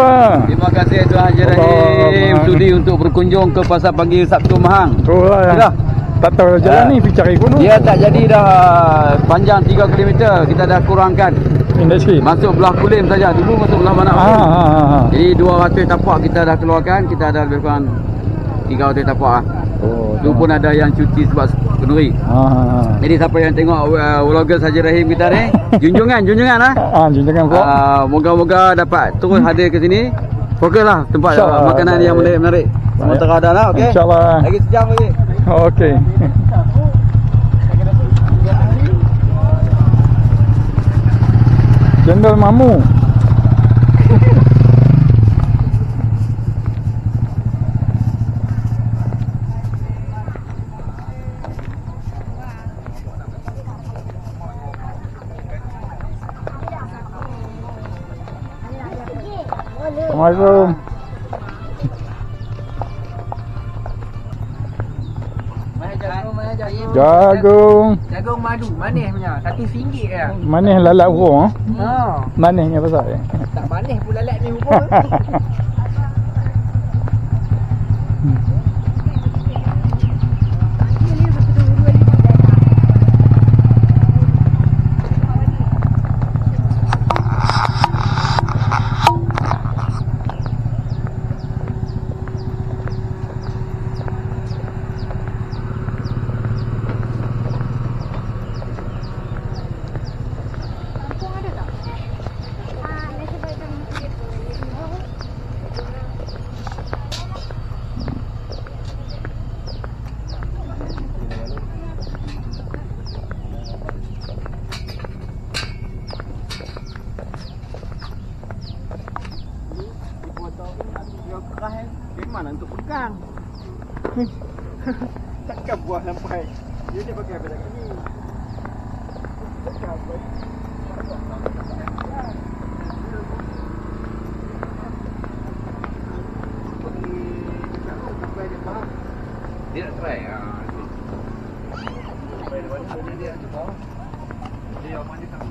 apa? Terima kasih Tuan Haji Rahim sudi untuk berkunjung ke Pasar Pagi Sabtu Mahang. Itulah ya. Dah. Tak tahu jalan ni pergi cari gunung. Dia tak jadi dah, panjang 3 km kita dah kurangkan. Indah sikit. Masuk belah Kulim saja. Dulu masuk belah Banak. Jadi 200 tapak kita dah keluarkan. Kita ada lebih kurang 300 tapak lah. Oh, Itu pun ada yang cuci sebab kenduri. Jadi siapa yang tengok vlogger Haji Rahim kita ni, junjungan lah. Junjungan vlog. Moga-moga dapat terus hadir ke sini. Fokuslah tempat makanan yang menarik. Sementara ada lah, okey. InsyaAllah. Lagi sejam lagi. Okey. Cendol mamu. Assalamualaikum. Jagung madu, manis punya. RM1 je. Manis lalat hurung. Manisnya pasal dia. Tak manis pun lalat ni hurung. Mana untuk pegang. Takkan buah sampai. Dia ni pakai apa kat ni? Takkan buah. Dia nak try. Dia cuba. Dia yang mana tak?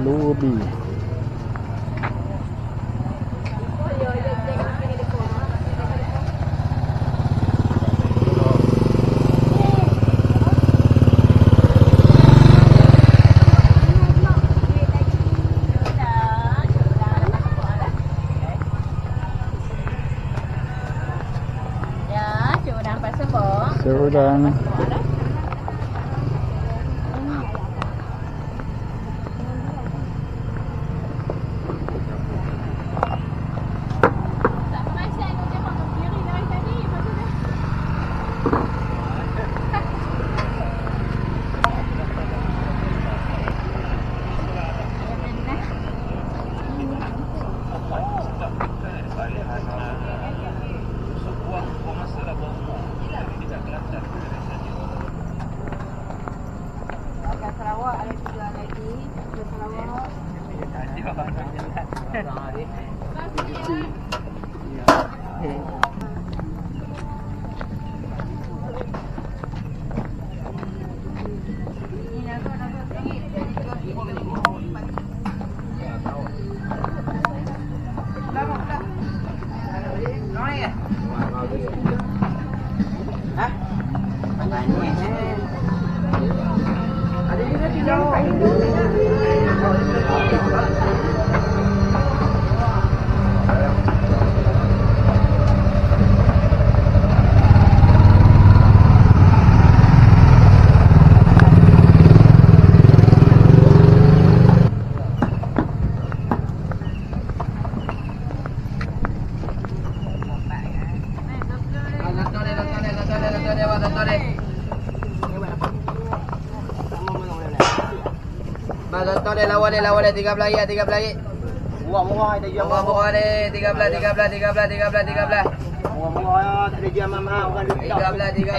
Lubi. Sudah. Tonton dia lawan dia 13 lagi. Murah-murah dia jual. Murah ni 13. Murah-murah tak ada jual mahal orang duit. 13.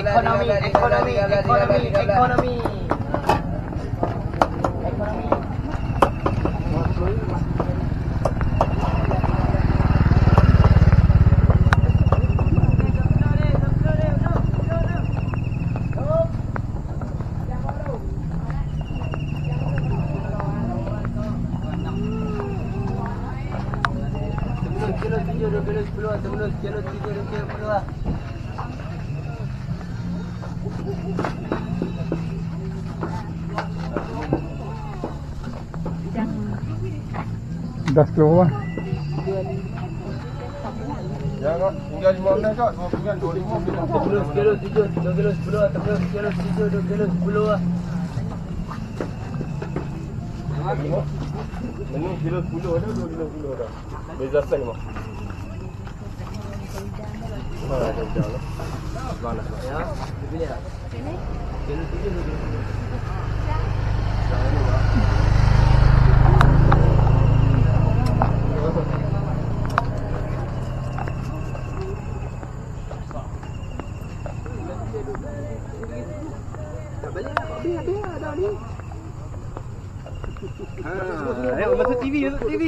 Ekonomi. Dah keluar. Jangan tinggal 5 bulan kak, 2 bulan 25 bulan. 10 kilo 7, 2 kilo 10, 13 kilo 7, 2 kilo 10 lah. Ini kilo 10 ada, 2 kilo 10 ada. Beza saiz mah. Dah jalan. Mana? Ya, ini ya. Sini. Kilo 7 dulu. Masuk TV. Masuk TV.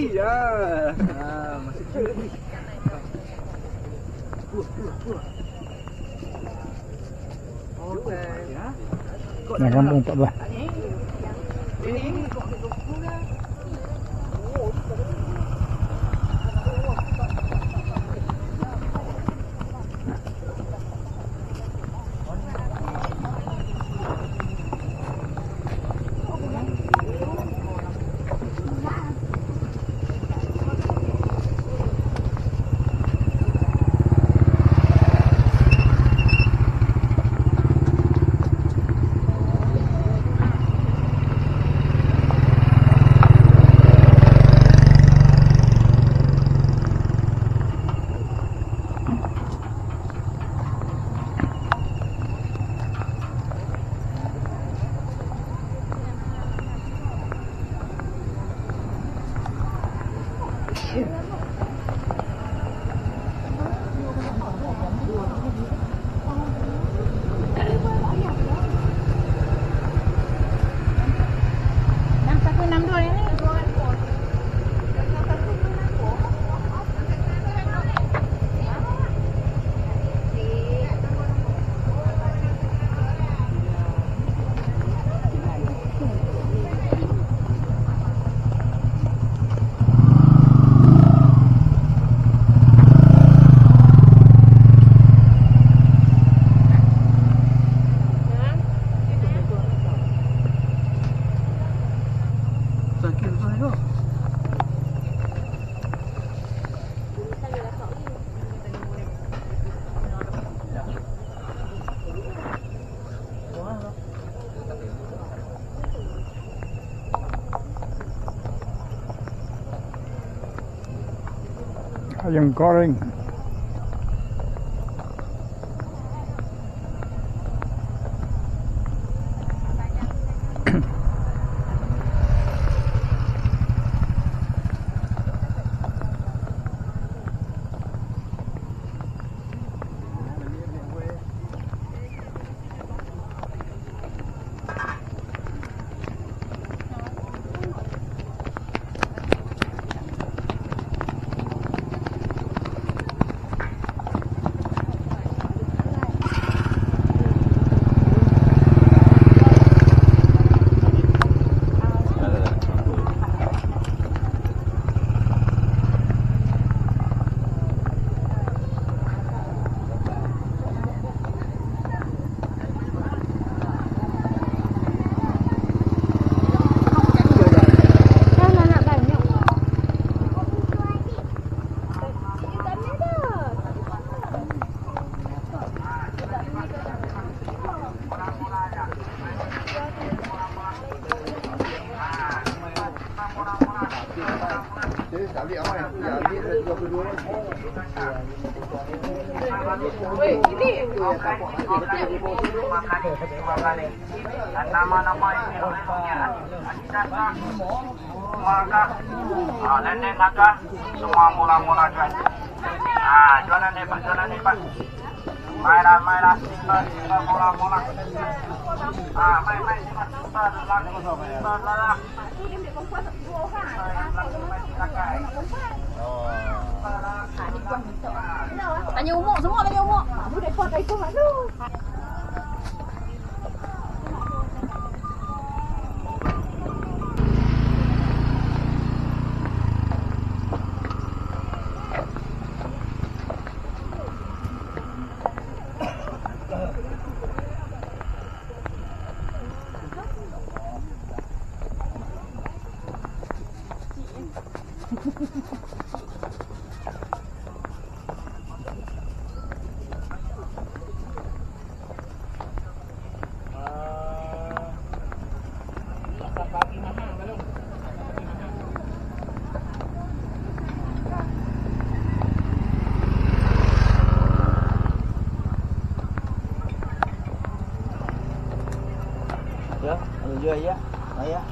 Nak kampung 14. Ayam goreng. Tak ambil awal. Ya, ambil 32. Weh, ini nama-nama ini lendeng akan semua mula-mula jual. Jualan hebat. Mainlah simpan mula-mula. Main simpan lah. Tanya umur semua, tanya umur. Budak kau tak ikut mak tu. Ya, jual ya. Ayah.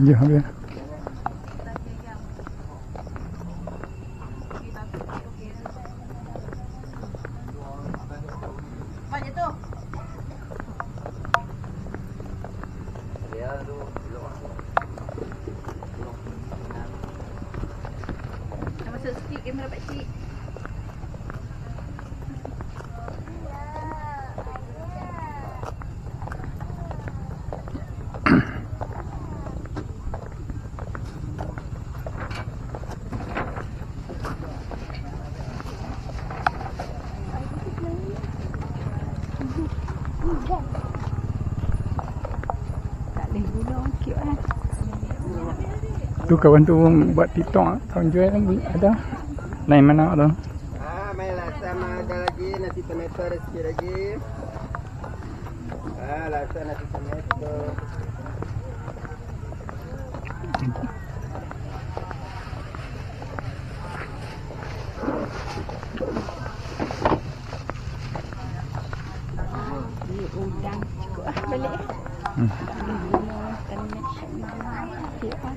Ya, ya. Banyak tu. Masuk sikit kamera pak cik. Tak boleh gulung, cute kan? Tu kawan tu buat TikTok, kawan jual ada. Lain mana tu? Mainlah sama ada lagi nasi tomato ada sikit lagi. Laksa nasi tomato. Ni udang cukup balik. Tak boleh gulung, kena cute kan?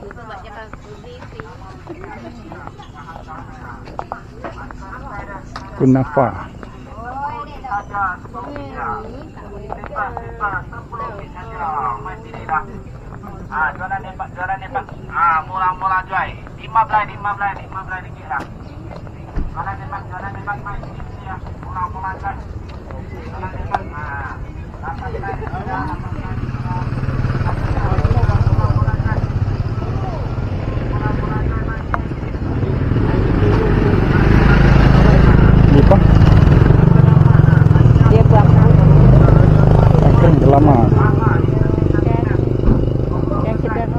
Sebab jangan Kunafa. Jualan hebat. Mula-mula jual. 15 ringgit lah. Jualan hebat. Mula-mula jual. Jualan hebat. Apa? Dia buat Akan lama. yang sedang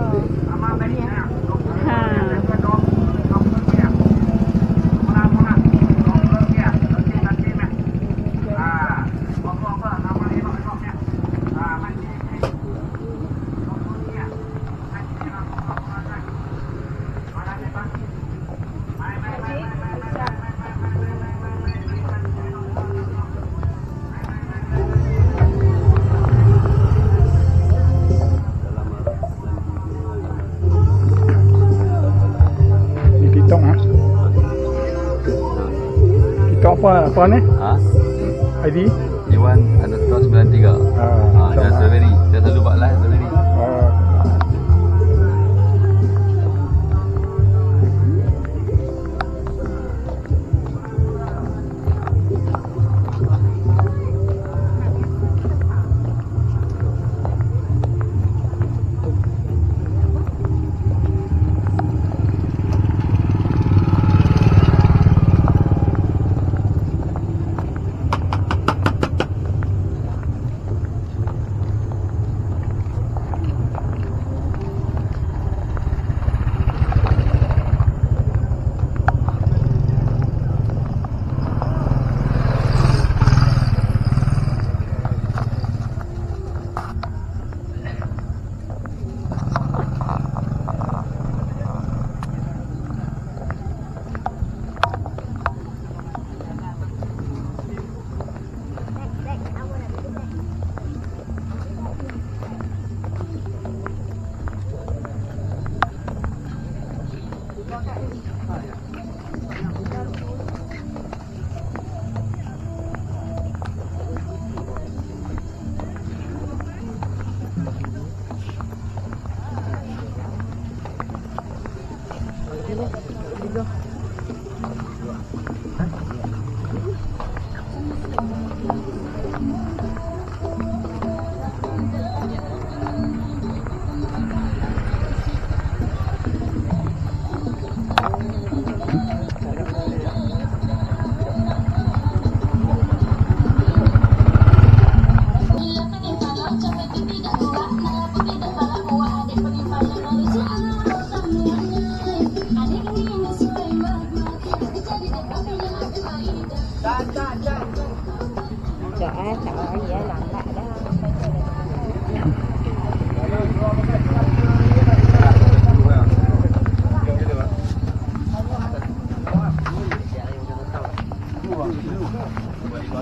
Ni TikTok ah. TikTok apa ni? ID? Iwan _93. Dia strawberry. Dia selalu buat live strawberry.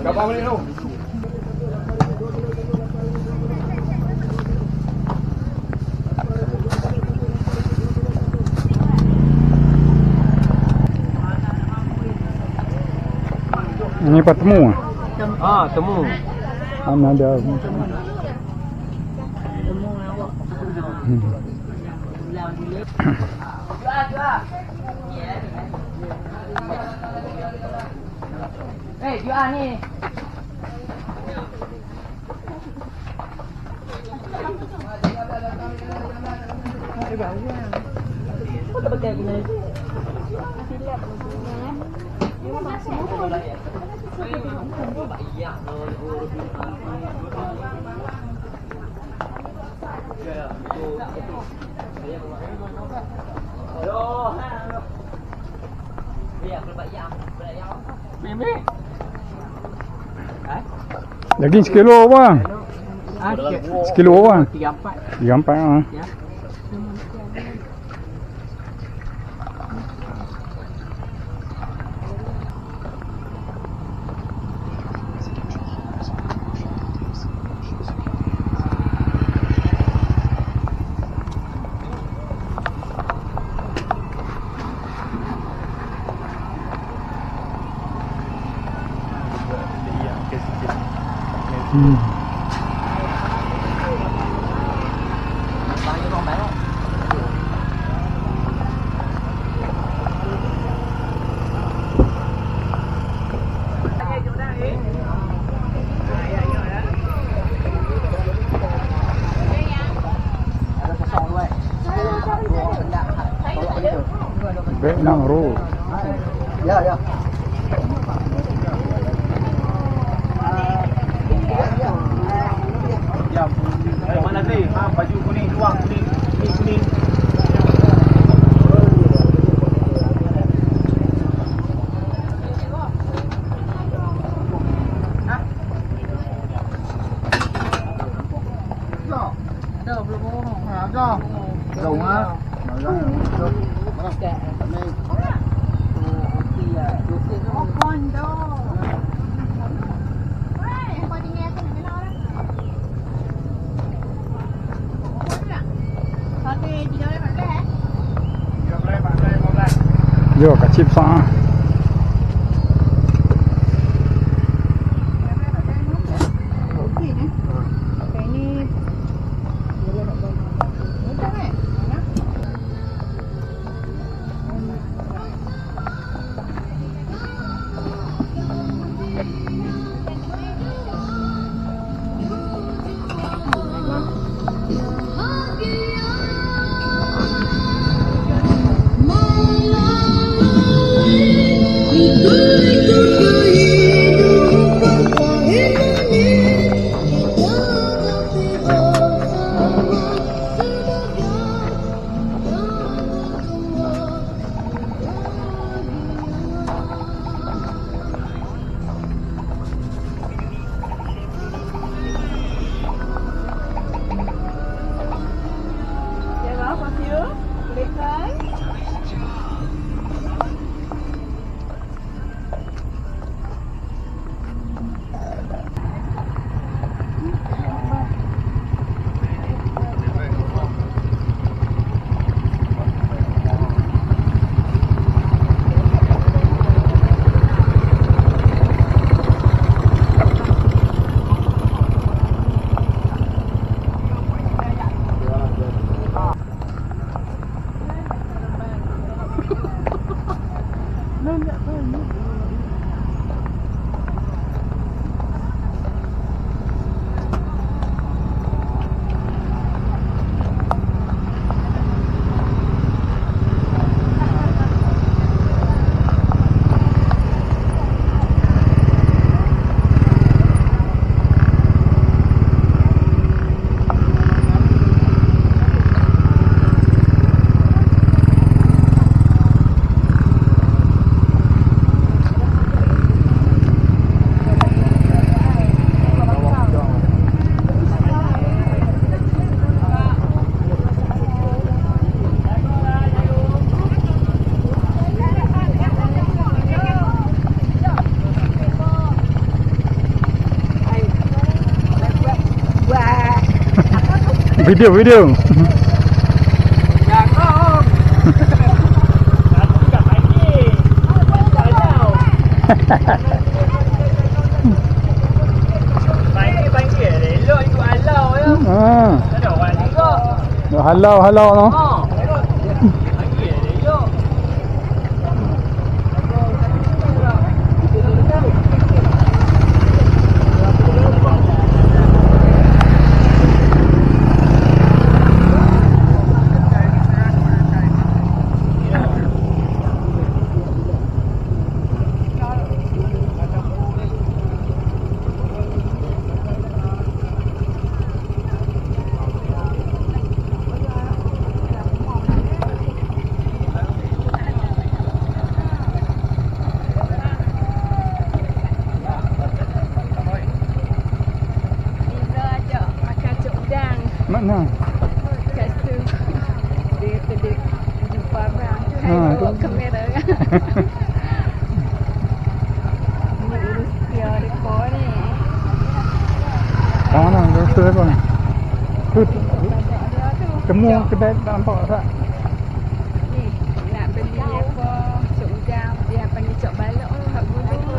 Gambar balik tu. Ini apa temu? Temu. Ada. Jual ni. Daging sekilo apa? Sekilo apa? 34. 34 ah. Ya. Vietnam Road. Ya. Mana ni? Baju kuning, luar kuning, kuning. Yo kat chip sah. My love. Video. Panggil elok ikut halau ya. Ada orang juga. Halau no. Panggil elok. Mana? Kat situ. Dia jumpa abang. Hai bawa kamera kan. Ni urus dia rekod ni. Mana betul apa? Tu Dia tu. semua kedai tak nampak tak? Ni nak beli apa? Cok udang. Dia panggil cok balok tu. Hak bulu. Itu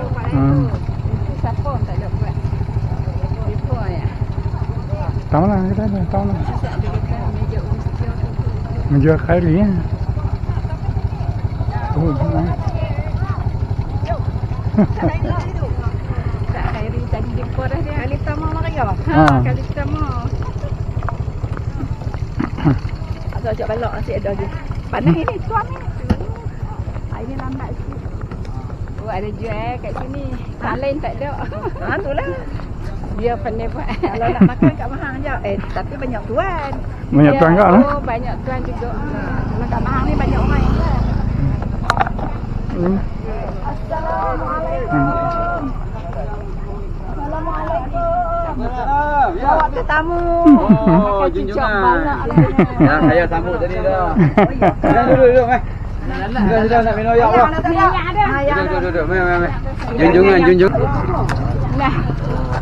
siapa tak ada buat. Depa ya. Tahu lah kedai tu, tahu lah. Masa ada dekat meja urus dia tu. Menjual kari ya. Oh, gimana? Tak Khairi tadi depa dah dia. Kali pertama Maria. Kali pertama. Asal cok balok nasi ada je. Panas ini tuan ni. Hari ni lambat sikit. Oh ada jual kat sini. Yang lain tak ada. Itulah. Dia pandai buat. Kalau nak makan kat Mahang je. Tapi banyak tuan. Banyak tuan kat lah. Oh banyak tuan juga. Kalau kat Mahang ni banyak orang yang tuan. Assalamualaikum. Bawa tetamu. Oh, junjungan. Dah saya sambut tadi dah. Duduk, mai. Sudah nak minum air apa? Duduk. Mai. Junjungan. Nah.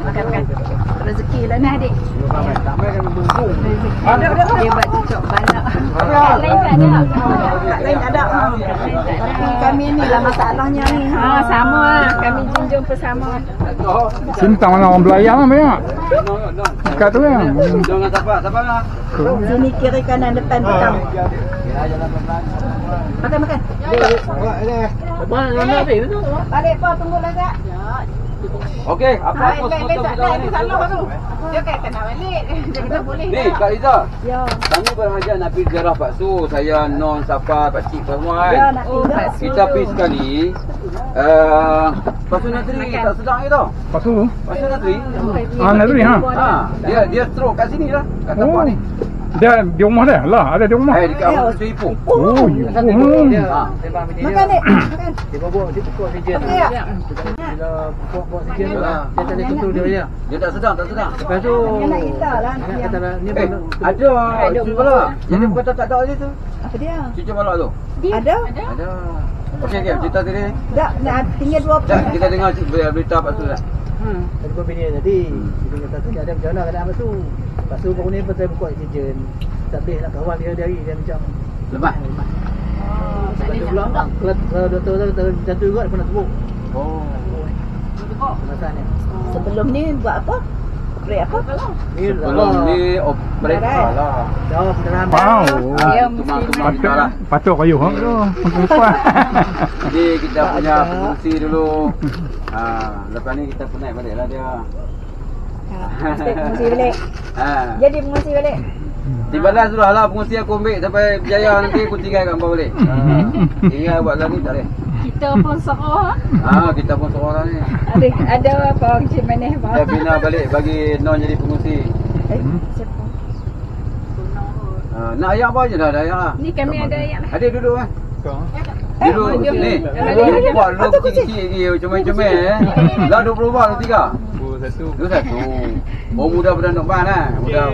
Makan. Rezeki lah nah adik. Dia buat cucuk balak. Lain tak ada. Lain tak ada. Kami ni lah masalahnya ni. Sama lah. Kami junjung bersama. Sintang mana orang belayar lah banyak. Dekat tu kan. Jangan siapa lah. Sini kiri kanan depan petang. Makan. Balik Pak, tunggu lagi. Okey, apa foto kita ni? Dia kata nak balik. Dia kata boleh. Ni, Kak Liza. Ya. Kami berhajat nak pergi ziarah Pak Su. Saya non Safa, Pak Cik semua kan. Ya, nak pergi. Kita pergi sekali. Pak Su Natri tak sedang ke tau? Lepas tu. Pak Su Natri. Natri ha. Dia stroke kat sini lah. Kat tempat ni. Dia di rumah dia lah. Ada di rumah. Dekat awak tu Ipoh. Oh, Makan ni. Makan. Dia bawa dia pukul saja. Ya. Bila pukul saja tu dia tak ada tutup dia. Dia tak sedang. Lepas tu Dia nak kita lah. dia kata ni Ada cucu balak. Jadi kata tak ada je tu. Apa dia? Cucu balak tu. Ada? Ada. Okey, cerita tadi. Tak, nak tinggal 2 Dah, kita dengar berita Pak Su dah. tadi pun bini tadi. Dia kata tanya ada macam mana keadaan Pak Su. Pak Su baru ni pasal buka ejen. Tak boleh nak kawan dia hari dia macam Lemah. Tak ada pula kalau doktor tu jatuh juga dia pun nak sebut. Oh. Masalahnya. Sebelum ni buat apa? Break apa? Belum ni operate lah. Jauh dalam. Wow. Dia Tumang-tumang kita lah. Patut kayu hang tu. Perempuan. Jadi kita punya fungsi dulu. Lepas ni kita penat balik lah dia. Mesti balik. Jadi mesti balik. Timbalan sudah lah pengusi aku ambil sampai berjaya nanti aku tinggalkan kau balik. Tinggal buat lagi tak boleh. Kita pun seorang. Kita pun seorang ni. Ada apa orang cik maneh apa? Kita bina balik bagi non jadi pengusi. Siapa? Nak ayam apa je dah ada ayam lah. Ni kami ada ayam. Ada duduk kan? Duduk ni. Buat lu kecil-kecil lagi comel-comel Lah 20 baht tu 3. 21. Oh mudah pada nak ban lah. Mudah.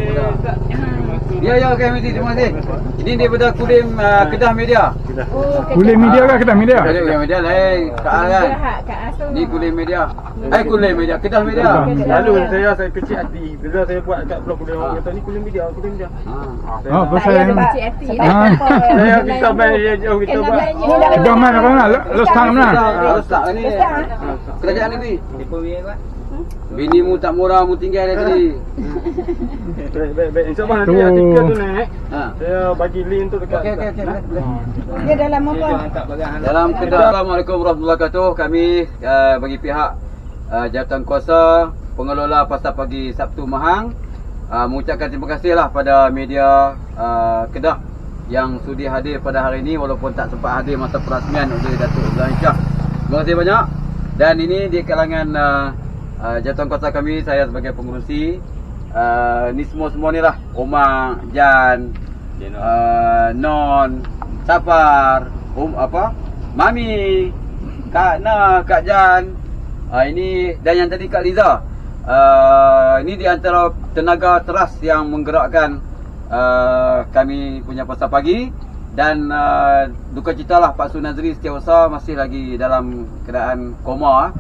Ya KMT terima kasih. Ini daripada Kulim Kedah Media. Kulim Media ke Kedah Media? Kulim Media lain. Kan. Ni Kulim Media. Kulim Media, Kedah Media. Lalu saya kecil hati. Bila saya buat kat blog Kulim orang kata ni Kulim Media. Pasal Saya ada kecil hati. Saya kita main jauh kita buat. Kedah mana kau nak? Lestang mana? Letak ni. Kerajaan ni. Bini mu tak murah mu tinggal dia tadi. Baik. InsyaAllah nanti artikel tu naik. Saya bagi link tu dekat. Okey. Dia dalam apa? Dalam Kedah. Assalamualaikum warahmatullahi wabarakatuh. Kami bagi pihak Jawatankuasa Pengelola Pasar Pagi Sabtu Mahang mengucapkan terima kasihlah pada media Kedah yang sudi hadir pada hari ini walaupun tak sempat hadir masa perasmian oleh Datuk Ibrahim Shah. Terima kasih banyak. Dan ini di kalangan Jawatankuasa kami, saya sebagai pengurusi. Ni semua ni lah Omang, Jan, Non, Safar, Mami, Kak Na, Kak Jan. Ini dan yang tadi Kak Liza. Ini di antara tenaga teras yang menggerakkan kami punya pasar pagi. Dan duka cita lah Pak Su Nazri Setiausaha masih lagi dalam keadaan koma.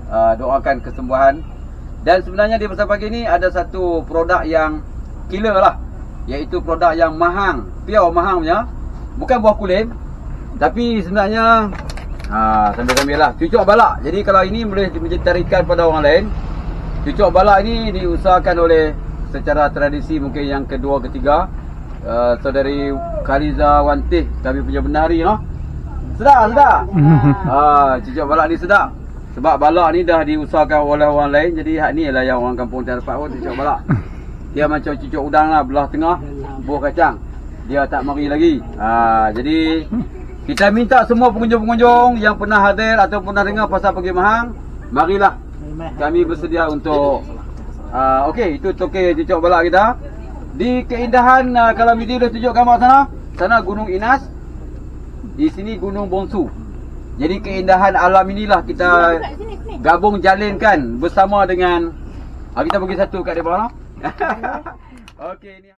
Doakan kesembuhan. Dan sebenarnya di pasar pagi ni ada satu produk yang killer lah, iaitu produk yang mahang, pure mahang punya. Bukan buah kulim, tapi sebenarnya sambil-sambil lah cucuk balak. Jadi kalau ini boleh menjadi tarikan pada orang lain. Cucuk balak ini diusahakan oleh secara tradisi mungkin yang kedua ketiga, saudari Khaliza Wantih, kami punya benari no. Sedap. Cucuk balak ni sedap. Sebab balak ni dah diusahakan oleh orang lain. Jadi hak ni lah yang orang kampung tak dapat pun cucuk balak. Dia macam cucuk udang lah, belah tengah, buah kacang. Dia tak mari lagi. Jadi kita minta semua pengunjung-pengunjung yang pernah hadir atau pernah dengar Pasar Pagi Mahang, marilah. Kami bersedia untuk okey, itu toke cucuk balak kita. Di keindahan kalau video dah tunjuk gambar sana Gunung Inas. Di sini Gunung Bongsu. Jadi keindahan alam inilah kita gabung jalinkan bersama dengan kita bagi satu kat depan. Okey ni